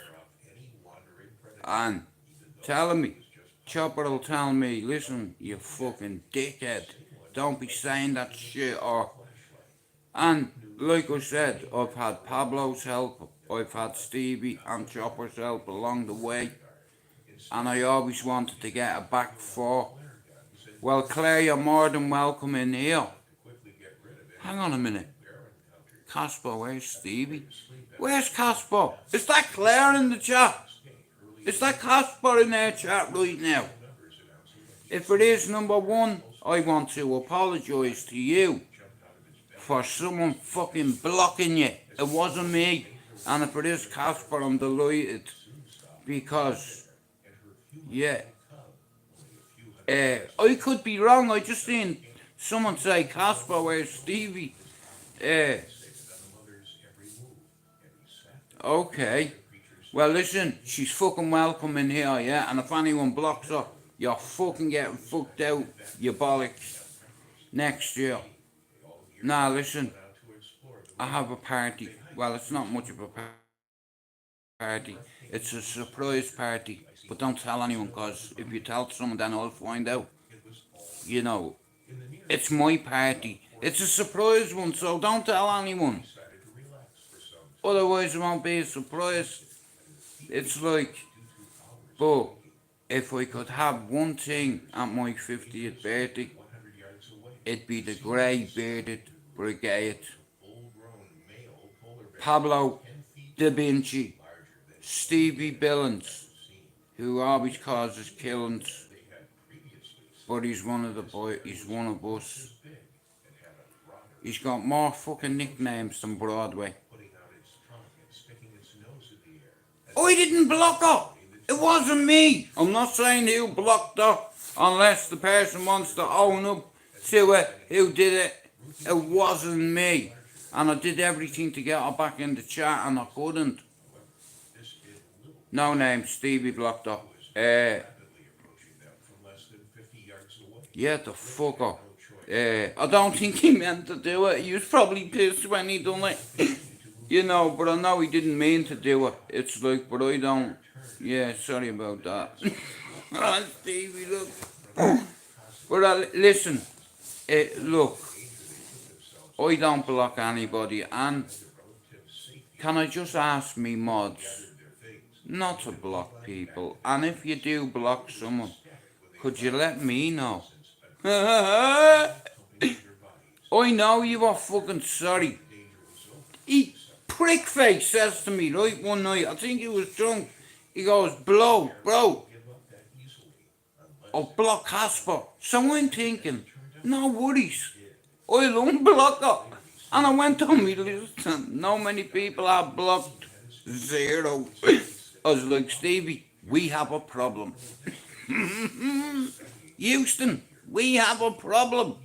[SPEAKER 2] and telling me, Chopper will tell me, listen, you fucking dickhead, don't be saying that shit, or, and like I said, I've had Pablo's help, I've had Stevie and Chopper's help along the way, and I always wanted to get a back four. Well, Claire, you're more than welcome in here. Hang on a minute. Casper, where's Stevie? Where's Casper? Is that Claire in the chat? Is that Casper in their chat right now? If it is, number one, I want to apologise to you for someone fucking blocking you. It wasn't me. And if it is Casper, I'm delighted. Because, yeah. I could be wrong. I just seen someone say, Casper, where's Stevie? Okay. Well, listen, she's fucking welcome in here, yeah? And if anyone blocks her, you're fucking getting fucked out, you bollocks. Next year. Now, listen, I have a party. Well, it's not much of a party. It's a surprise party. But don't tell anyone, because if you tell someone, then I'll find out. You know, it's my party. It's a surprise one, so don't tell anyone. Otherwise, it won't be a surprise. It's like, but if I could have one thing at my 50th birthday, it'd be the grey bearded brigade. Pablo Da Vinci, Stevie Billings, who always causes killings, but he's one of the boys, he's one of us. He's got more fucking nicknames than Broadway. I didn't block her. It wasn't me. I'm not saying who blocked her, unless the person wants to own up to it, who did it. It wasn't me. And I did everything to get her back in the chat and I couldn't. No name, Stevie blocked her. Yeah, the fucker. I don't think he meant to do it. He was probably pissed when he done it. You know, but I know he didn't mean to do it. It's like, but I don't. Yeah, sorry about that. Oh, Stevie, look. But listen, look, I don't block anybody, and can I just ask me mods not to block people? And if you do block someone, could you let me know? I know you are fucking sorry. He prickface says to me, right, one night, I think he was drunk, he goes, bro, I'll block Casper. So I'm thinking, no worries, I'll unblock her. And I went on me list, and no many people have blocked. 0. I was like, Stevie, we have a problem. Houston, we have a problem.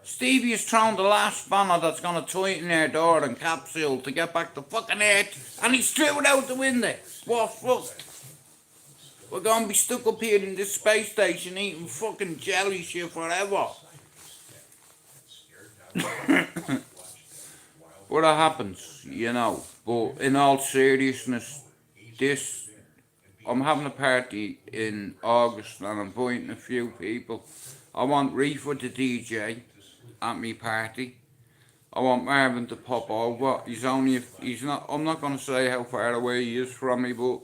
[SPEAKER 2] Stevie has thrown the last spanner that's going to tighten their door and capsule to get back to fucking Earth, and he's threw it out the window. What fuck? We're going to be stuck up here in this space station eating fucking jelly shit forever. But it happens, you know. But in all seriousness, I'm having a party in August and I'm inviting a few people. I want Reefer the DJ at me party. I want Marvin to pop over. I'm not going to say how far away he is from me, but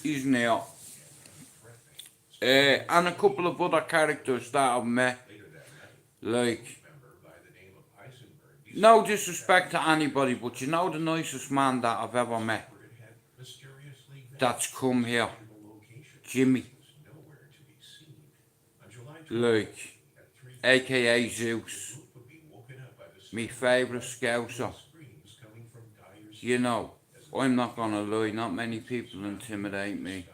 [SPEAKER 2] he's near. And a couple of other characters that I've met. Like, no disrespect to anybody, but you know the nicest man that I've ever met? That's come here. Jimmy. Like, aka Zeus. Me favourite scouser. You know, I'm not gonna lie, not many people intimidate me.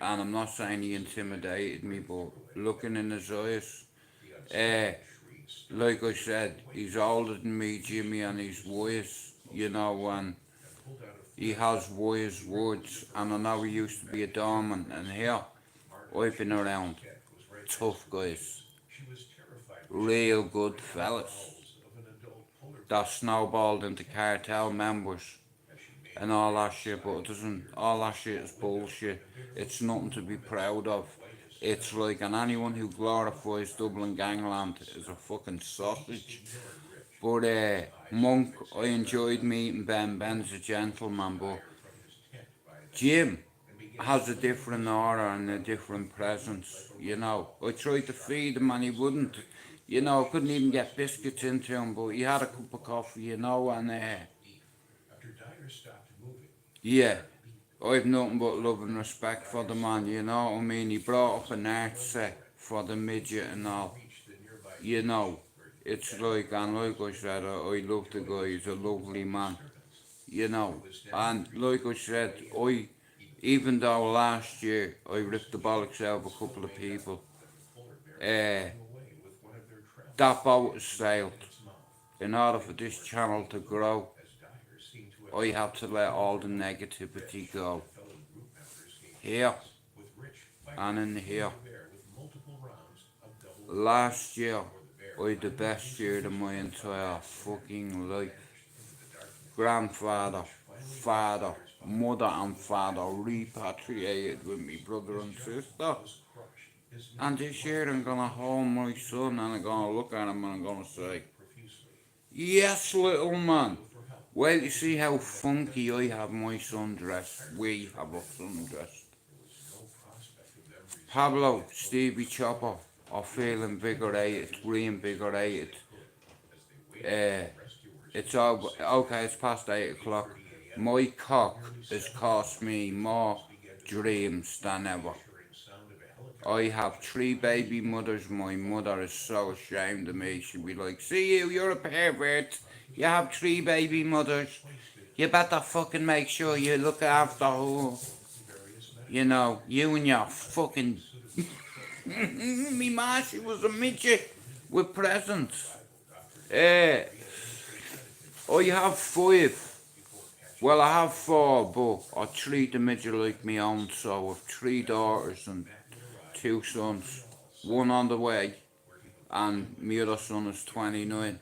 [SPEAKER 2] And I'm not saying he intimidated me, but looking in his eyes, like I said, he's older than me, Jimmy, and he's wise, you know, and he has wise words. And I know he used to be a doorman, and here, I've been around tough guys, real good fellas, that snowballed into cartel members and all that shit, but it doesn't, all that shit is bullshit. It's nothing to be proud of. It's like, and anyone who glorifies Dublin gangland is a fucking sausage. But, Monk, I enjoyed meeting Ben. Ben's a gentleman, but Jim has a different aura and a different presence, you know. I tried to feed him and he wouldn't. You know, I couldn't even get biscuits into him, but he had a cup of coffee, you know, and yeah, I've nothing but love and respect for the man, you know what I mean? He brought up an art set for the midget and all, you know. It's like, and like I said, I love the guy, he's a lovely man, you know. And like I said, even though last year I ripped the bollocks out of a couple of people, that boat has sailed. In order for this channel to grow, I have to let all the negativity go. Here and in here. Last year, I had the best year of my entire fucking life. Grandfather, father, mother and father repatriated with me brother and sister. And this year I'm gonna hold my son and I'm gonna look at him and I'm gonna say, yes, little man. Well, you see how funky I have my son dressed. We have our son dressed. Pablo, Stevie Chopper are feeling invigorated, reinvigorated. It's over. Okay, it's past 8 o'clock. My cock has cost me more dreams than ever. I have 3 baby mothers. My mother is so ashamed of me. She'll be like, see you, you're a pervert. You have 3 baby mothers. You better fucking make sure you look after her. You know, you and your fucking... me ma, she was a midget with presents. I have 5. Well, I have 4, but I treat the midget like me own, so I've 3 daughters and 2 sons. 1 on the way, and my other son is 29.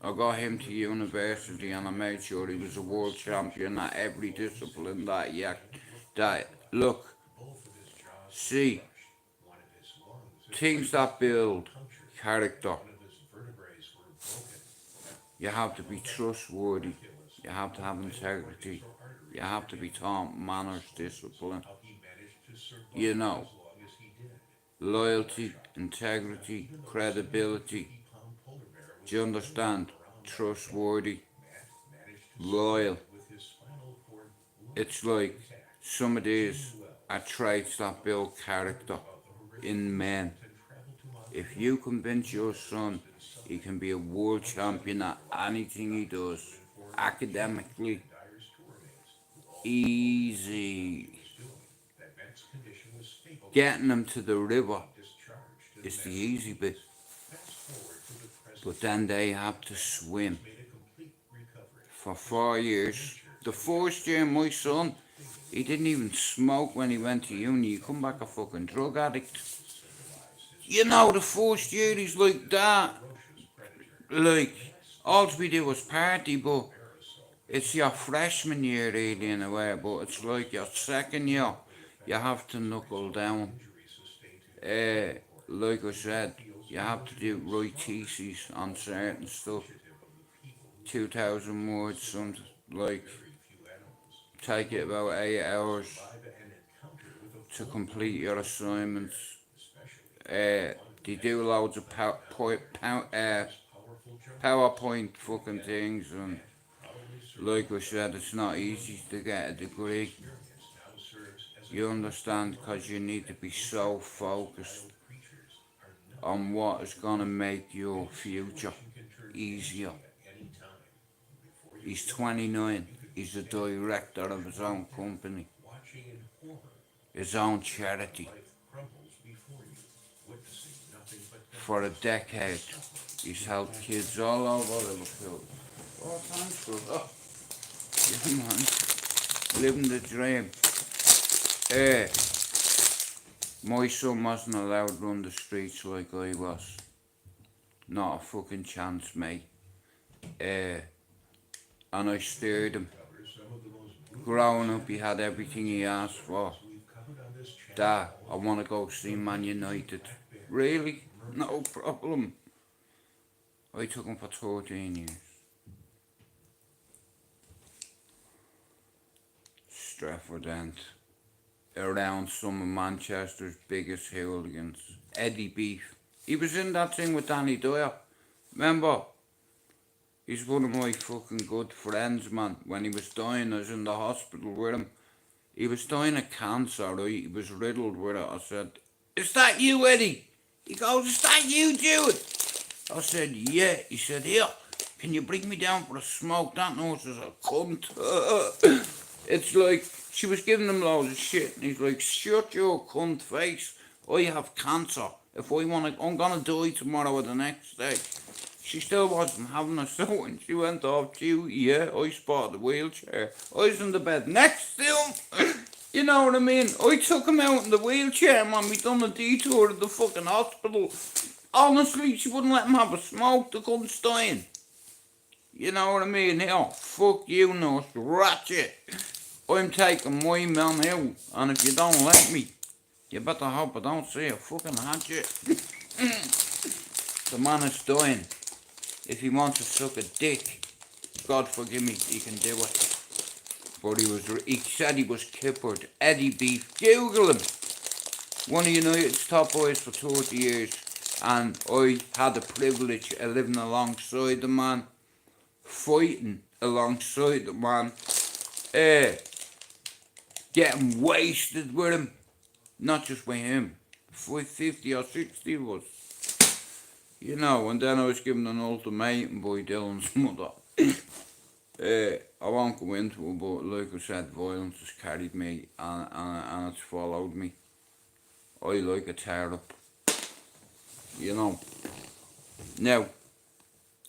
[SPEAKER 2] I got him to university and I made sure he was a world champion at every discipline that look, see, things that build character. You have to be trustworthy, you have to have integrity, you have to be taught manners, discipline, you know, loyalty, integrity, credibility. Do you understand? Trustworthy, loyal. It's like some of these are traits that build character in men. If you convince your son he can be a world champion at anything he does, academically, easy. Getting him to the river is the easy bit. But then they have to swim for 4 years. The first year, my son, he didn't even smoke when he went to uni. He come back a fucking drug addict. You know, the first year he's like that. Like, all we did was party, but it's your freshman year really in a way, but it's like your second year, you have to knuckle down. Like I said, you have to do write theses on certain stuff. 2,000 words, something like, take it about 8 hours to complete your assignments. They do loads of PowerPoint fucking things, and like I said, it's not easy to get a degree. You understand, because you need to be so focused on what is going to make your future easier. He's 29. He's a director of his own company,
[SPEAKER 1] watching in horror
[SPEAKER 2] his own charity.
[SPEAKER 1] life crumbles before you, witnessing nothing but
[SPEAKER 2] For a decade, he's helped kids all over Liverpool. Oh, thanks for that. Yeah, man. Living the dream. My son wasn't allowed to run the streets like I was. Not a fucking chance, mate. And I steered him. Growing up, he had everything he asked for. Dad, I want to go see Man United. Really? No problem. I took him for 13 years. Stretford End. Around some of Manchester's biggest hooligans. Eddie Beef. He was in that thing with Danny Dyer. Remember? He's one of my fucking good friends, man. When he was dying, I was in the hospital with him. He was dying of cancer, right? He was riddled with it. I said, "Is that you, Eddie?" He goes, "Is that you, Jude?" I said, "Yeah." He said, "Here, can you bring me down for a smoke?" That nurse is a cunt. It's like, she was giving him loads of shit, and he's like, "Shut your cunt face. I have cancer. If I want to, I'm gonna die tomorrow or the next day." She still wasn't having a so when she went off duty, yeah, I spotted the wheelchair. I was in the bed next to him. You know what I mean? I took him out in the wheelchair, man. We done a detour to the fucking hospital. Honestly, she wouldn't let him have a smoke. The cunt's dying. You know what I mean? Here, fuck you, nurse. Ratchet. I'm taking my man out. And if you don't let me, you better hope I don't see a fucking hatchet. The man is dying. If he wants to suck a dick, God forgive me, he can do it. But he said he was kippered. Eddie Beef. Google him. One of United's top boys for 30 years. And I had the privilege of living alongside the man. Fighting alongside the man. Getting wasted with him. Not just with him. 50 or 60 of us. You know, and then I was given an ultimatum by Dylan's mother. I won't go into it, but like I said, violence has carried me and it's followed me. I like a tear up. You know. Now,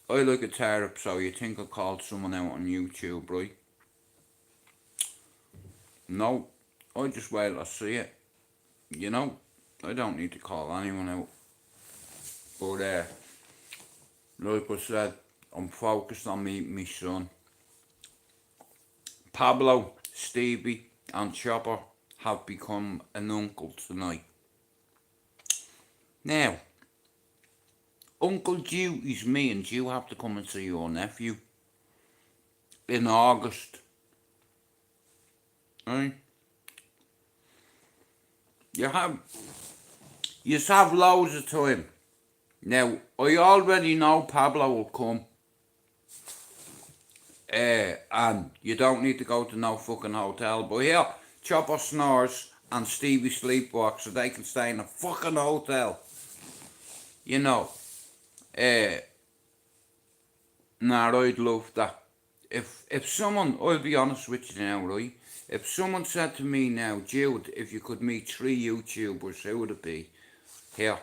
[SPEAKER 2] I like a tear up, so you think I called someone out on YouTube, right? No, I just wait till I see it. You know, I don't need to call anyone out. But like I said, I'm focused on meeting my son. Pablo, Stevie and Chopper have become an uncle tonight. Now, Uncle Dewey's me and you have to come and see your nephew in August. Right? You have loads of time. Now, I already know Pablo will come. And you don't need to go to no fucking hotel. But here, Chopper snores and Stevie sleepwalks so they can stay in a fucking hotel. You know. Nah, I'd love that. If someone, I'll be honest with you now, right? If someone said to me now, "Jude, if you could meet 3 YouTubers, who would it be?" Here.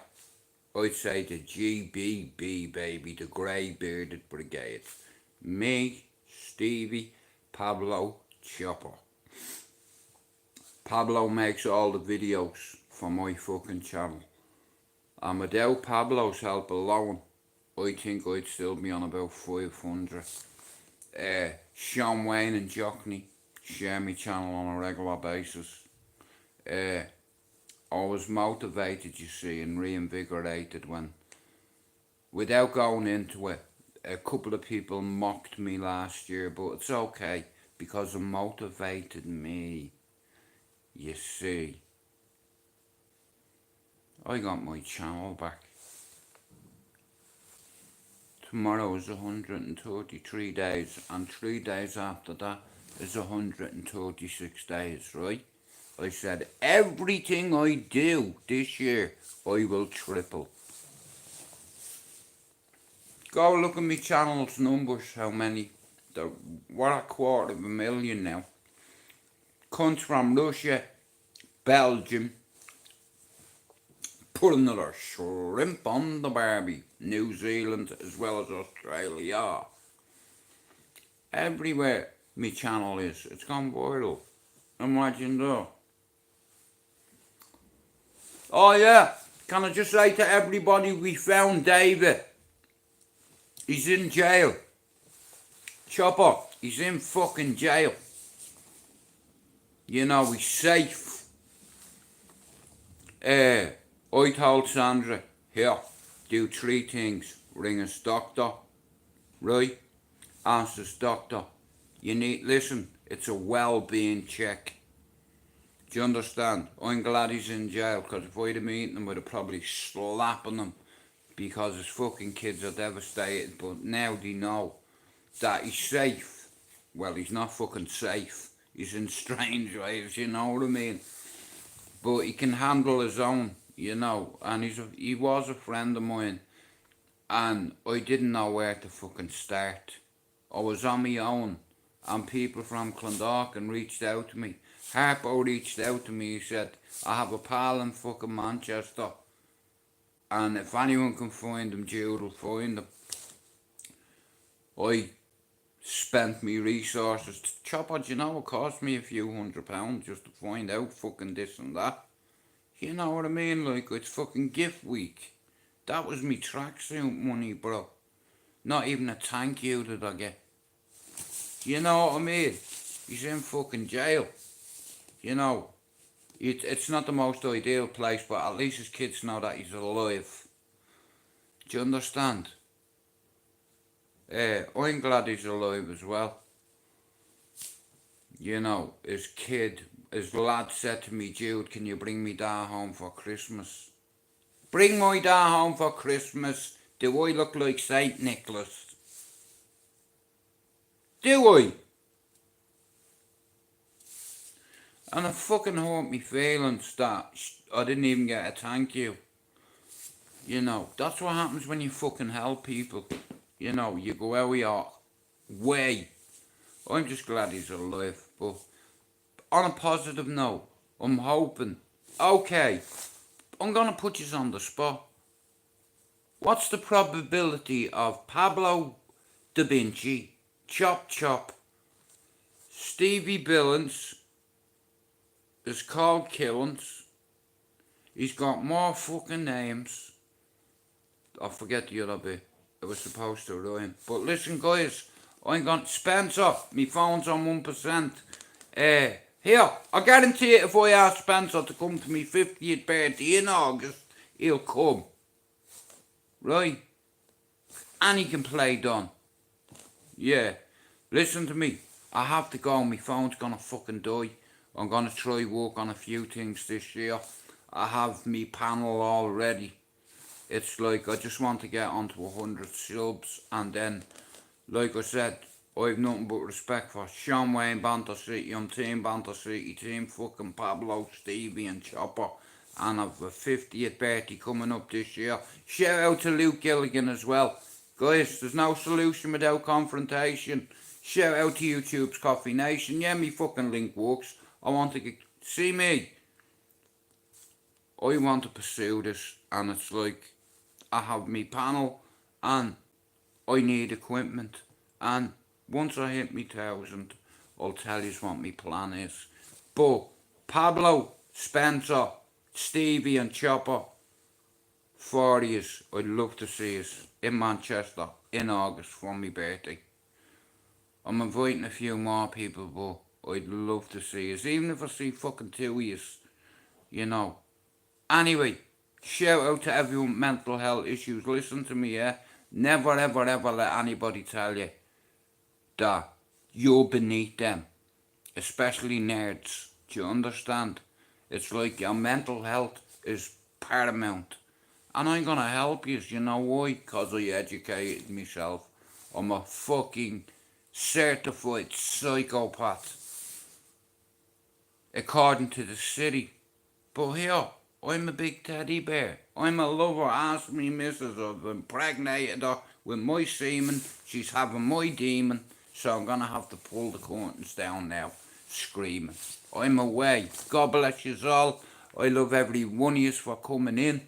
[SPEAKER 2] I'd say the GBB, baby, the Grey Bearded Brigade. Me, Stevie, Pablo, Chopper. Pablo makes all the videos for my fucking channel. And without Pablo's help alone, I think I'd still be on about 500. Sean Wayne and Jockney share my channel on a regular basis. I was motivated, you see, and reinvigorated when, without going into it, a couple of people mocked me last year, but it's okay, because it motivated me, you see. I got my channel back. Tomorrow is 133 days, and 3 days after that is 136 days, right? I said, everything I do this year, I will triple. Go look at my channel's numbers, how many We're a $250,000 now. Comes from Russia, Belgium, put another shrimp on the barbie. New Zealand as well as Australia. Everywhere my channel is, it's gone viral. Imagine that. Oh yeah, can I just say to everybody, we found David. He's in jail. Chopper, he's in fucking jail. You know, he's safe. I told Sandra, here, do 3 things. Ring his doctor, right? Ask his doctor, you need, listen, it's a well-being check. Do you understand? I'm glad he's in jail, because if I'd have eaten him, I'd have probably slapping him, because his fucking kids are devastated. But now they know that he's safe. Well, he's not fucking safe. He's in strange ways, you know what I mean? But he can handle his own, you know. And he was a friend of mine, and I didn't know where to fucking start. I was on my own, and people from Clondalkin reached out to me. Harpo reached out to me, he said, I have a pal in fucking Manchester, and if anyone can find him, Jude will find him. I spent me resources. Chopper, do you know, it cost me a few £100 just to find out fucking this and that. You know what I mean? Like, it's fucking gift week. That was me tracksuit money, bro. Not even a thank you did I get. You know what I mean? He's in fucking jail. You know, it's not the most ideal place, but at least his kids know that he's alive. Do you understand? I'm glad he's alive as well. You know, his lad said to me, Jude, can you bring me dad home for Christmas? Bring my dad home for Christmas. Do I look like St. Nicholas? Do I? And it fucking hurt me feelings that I didn't even get a thank you. You know, that's what happens when you fucking help people. You know, you go out of your way. I'm just glad he's alive. But on a positive note, I'm hoping, okay, I'm gonna put you on the spot. What's the probability of Pablo Da Vinci, Chop Chop, Stevie Billings, is called Killings? He's got more fucking names. I forget the other bit. It was supposed to rhyme. But listen, guys, I'm going to Spencer. My phone's on 1%. Here, I guarantee it, if I ask Spencer to come to me 50th birthday in August, he'll come. Right? And he can play Don. Yeah. Listen to me. I have to go. My phone's gonna fucking die. I'm gonna try work on a few things this year. I have me panel already. It's like I just want to get onto 100 subs, and then, like I said, I have nothing but respect for Sean Wayne, Banter City. I'm Team Banter City, Team fucking Pablo, Stevie and Chopper. And I've a 50th birthday coming up this year. Shout out to Luke Gilligan as well. Guys, there's no solution without confrontation. Shout out to YouTube's Coffee Nation. Yeah, me fucking link works. I want to see me. I want to pursue this, and it's like I have me panel and I need equipment, and once I hit me 1,000 I'll tell you what my plan is. But Pablo, Spencer, Stevie and Chopper, 40s, I'd love to see us in Manchester in August for my birthday. I'm inviting a few more people, but I'd love to see us, even if I see fucking 2 of us, you know. Anyway, shout out to everyone with mental health issues. Listen to me, yeah? Never ever ever let anybody tell you that you're beneath them. Especially nerds. Do you understand? It's like your mental health is paramount. And I'm gonna help you, you know why? Because I educated myself. I'm a fucking certified psychopath, according to the city. But here, I'm a big teddy bear. I'm a lover. Ask me, missus. I've impregnated her with my semen. She's having my demon. So I'm gonna have to pull the curtains down now, screaming. I'm away. God bless you all. I love every one of you for coming in.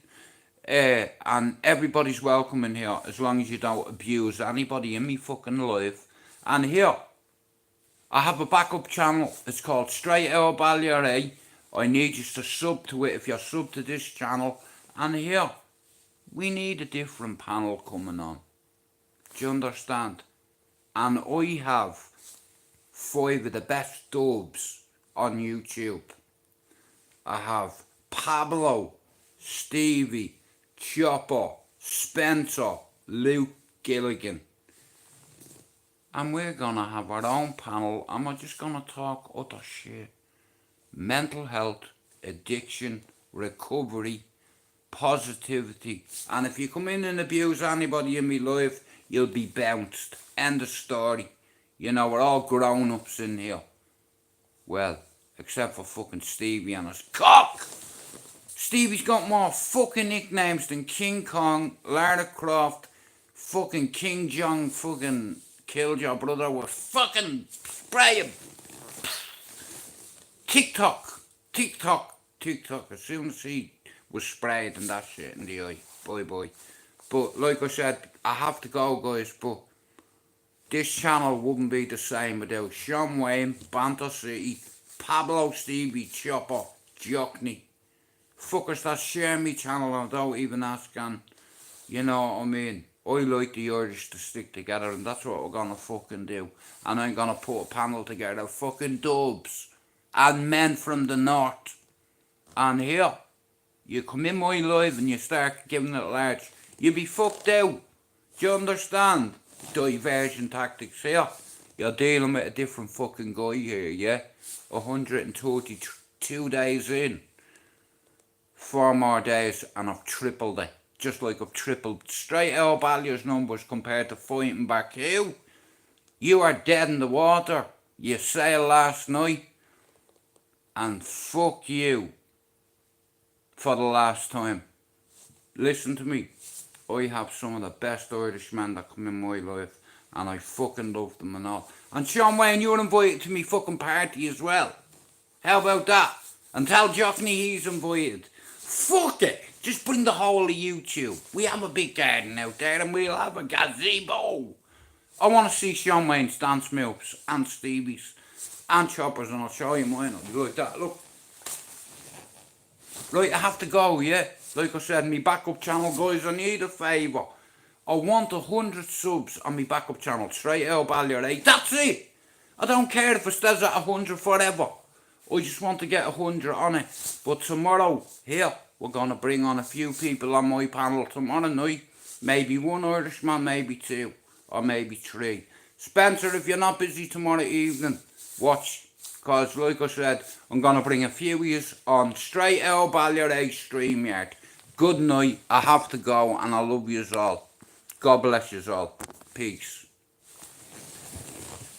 [SPEAKER 2] And everybody's welcome in here as long as you don't abuse anybody in me fucking life. And here, I have a backup channel. It's called STRAIGHTOUTTABALLYER. I need you to sub to it if you're sub to this channel. And here, we need a different panel coming on. Do you understand? And I have 5 of the best dubs on YouTube. I have Pablo, Stevie, Chopper, Spencer, Luke Gilligan. And we're gonna have our own panel and we're just gonna talk utter shit. Mental health, addiction, recovery, positivity. And if you come in and abuse anybody in my life, you'll be bounced. End of story. You know, we're all grown-ups in here. Well, except for fucking Stevie and his cock. Stevie's got more fucking nicknames than King Kong, Lara Croft, fucking King Jong fucking killed your brother with fucking spray him. TikTok. As soon as he was sprayed and that shit in the eye. Bye. But like I said, I have to go, guys, but this channel wouldn't be the same without Sean Wayne, Banter City, Pablo, Stevie, Chopper, Jockney. Fuckers that share me channel and don't even ask, and you know what I mean. I like the Irish to stick together, and that's what we're gonna fucking do. And I'm gonna put a panel together, fucking dubs and men from the north. And here, you come in my live and you start giving it large, you be fucked out. Do you understand? Diversion tactics here. You're dealing with a different fucking guy here, yeah? 132 days in. 4 more days and I've tripled it. Just like I've tripled Straight Out Ballyer's numbers compared to fighting back you. You are dead in the water. You sailed last night. And fuck you for the last time. Listen to me. I have some of the best Irishmen that come in my life. And I fucking love them and all. And Sean Wayne, you're invited to me fucking party as well. How about that? And tell Jockney he's invited. Fuck it. Just bring the whole of YouTube. We have a big garden out there and we'll have a gazebo. I want to see Sean Wayne's dance moves and Stevie's and Choppers, and I'll show you mine. I'll be like that. Look. Right, I have to go, yeah? Like I said, my backup channel, guys, I need a favour. I want 100 subs on my backup channel. Straight Out Ballyer 8. That's it. I don't care if it stays at 100 forever. I just want to get 100 on it. But tomorrow, here, we're going to bring on a few people on my panel tomorrow night. Maybe 1 Irishman, maybe 2, or maybe 3. Spencer, if you're not busy tomorrow evening, watch. Because, like I said, I'm going to bring a few of you on Straight Out Ballyer 8 StreamYard. Good night. I have to go, and I love you all. God bless you all. Peace.